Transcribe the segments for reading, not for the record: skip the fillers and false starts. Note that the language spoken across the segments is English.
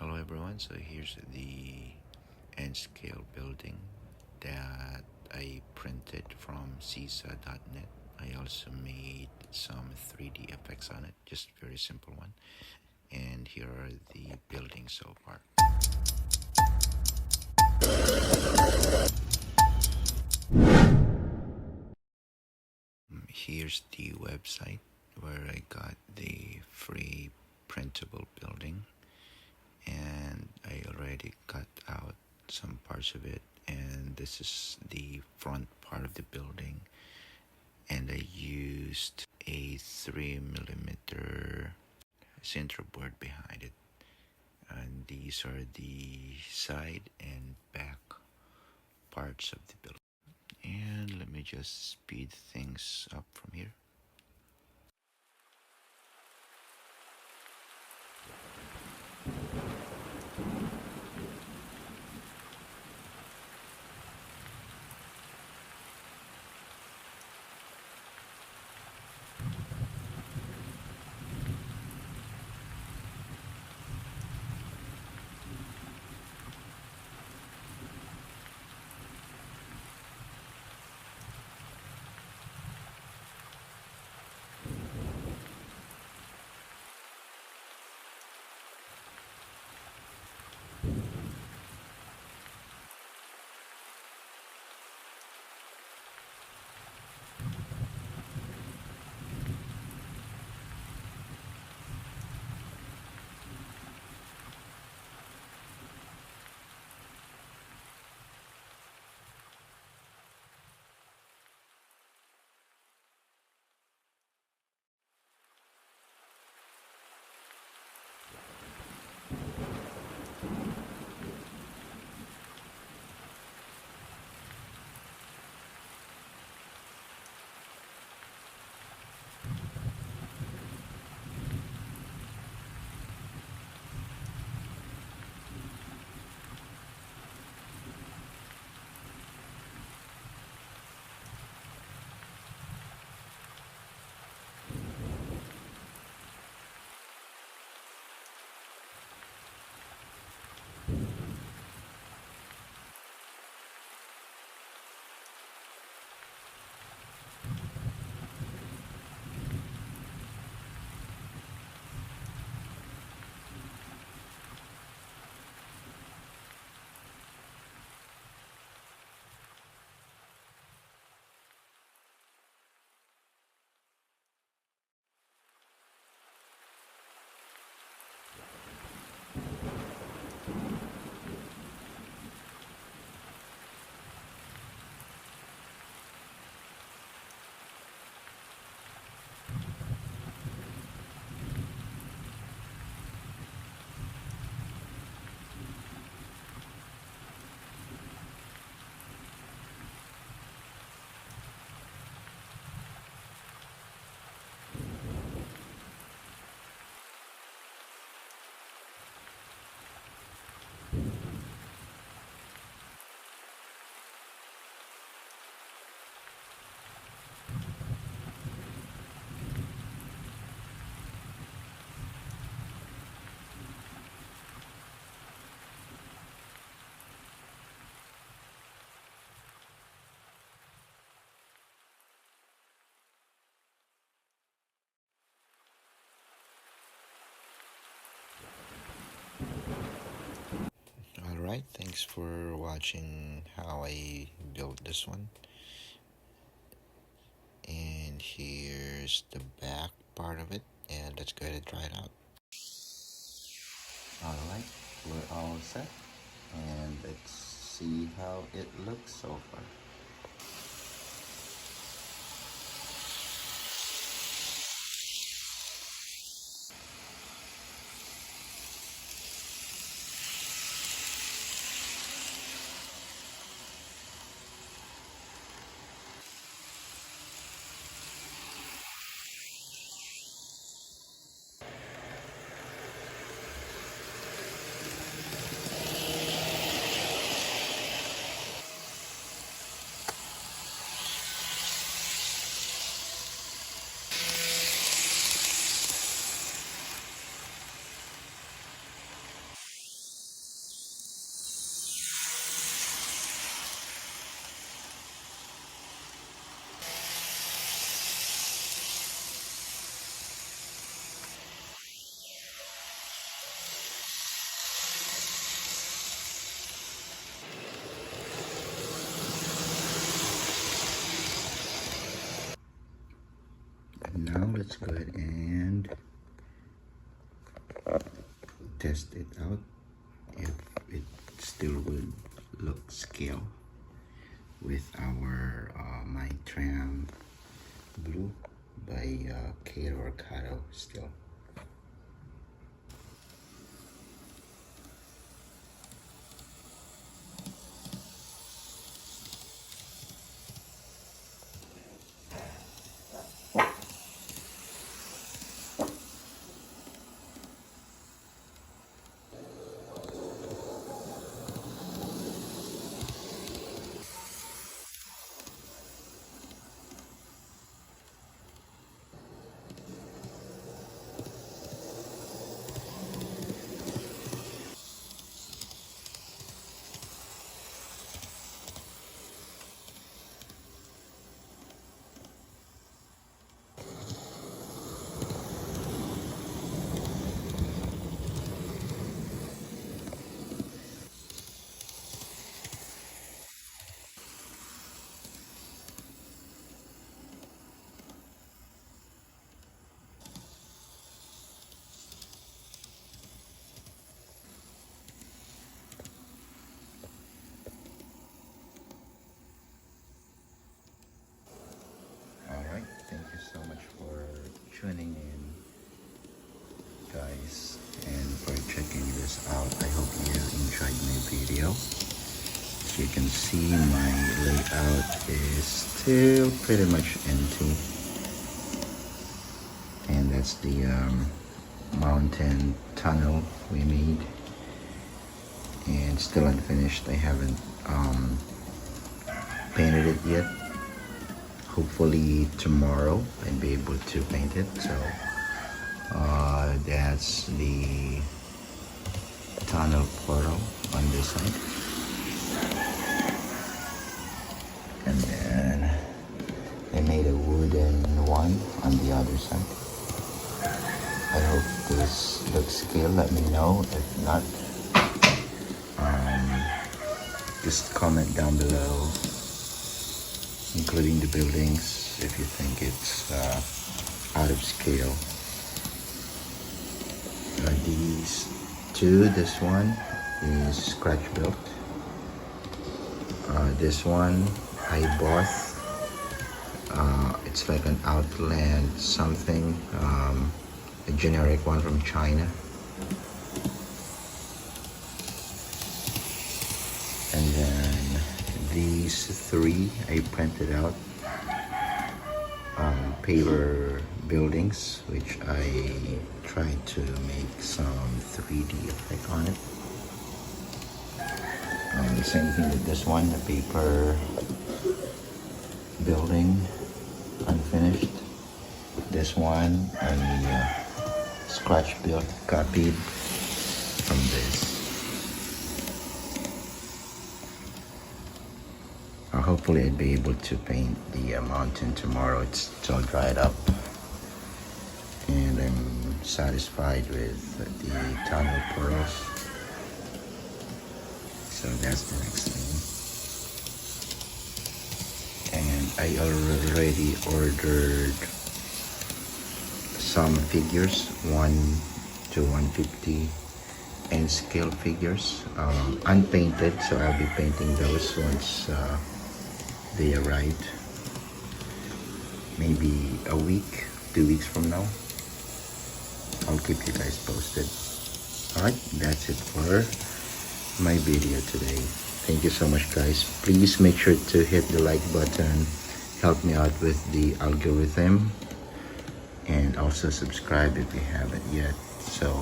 Hello everyone, so here's the N scale building that I printed from CISA.net. I also made some 3D effects on it, just very simple one. And here are the buildings so far. Here's the website where I got the free printable building, and I already cut out some parts of it, and this is the front part of the building, and I used a 3mm center board behind it, and these are the side and back parts of the building. And let me just speed things up from here. Alright, thanks for watching how I built this one. And here's the back part of it, and let's go ahead and try it out. Alright, we're all set, and let's see how it looks so far. let's go ahead and test it out if it still would look scale with our my tram blue by kato or kato still. Alright, thank you so much for tuning in, guys, and for checking this out. I hope you enjoyed my video. As you can see, my layout is still pretty much empty, and that's the mountain tunnel we made, and still unfinished. I haven't painted it yet. Hopefully tomorrow I'll be able to paint it. So that's the tunnel portal on this side, and then I made a wooden one on the other side. I hope this looks scale. Let me know. If not, just comment down below, including the buildings, if you think it's out of scale. These two, this one is scratch built. This one I bought. It's like an Outland something, a generic one from China. And then these three I printed out paper buildings, which I tried to make some 3D effect on it. The same thing with this one, the paper building, unfinished. This one I scratch built, copied from this. Hopefully I'd be able to paint the mountain tomorrow. It's all dried up, and I'm satisfied with the tunnel portals. So that's the next thing. And I already ordered some figures, 1 to 150 and scale figures, unpainted, so I'll be painting those once they arrive, maybe a week, 2 weeks from now. I'll keep you guys posted. Alright, that's it for my video today. Thank you so much, guys. Please make sure to hit the like button, help me out with the algorithm, and also subscribe if you haven't yet. So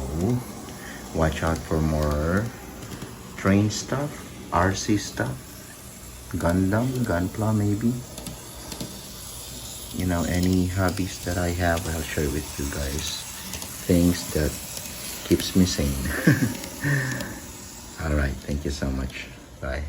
watch out for more train stuff, RC stuff, Gundam, Gunpla maybe. You know, any hobbies that I have, I'll share with you guys. Things that keeps me sane. Alright, thank you so much. Bye.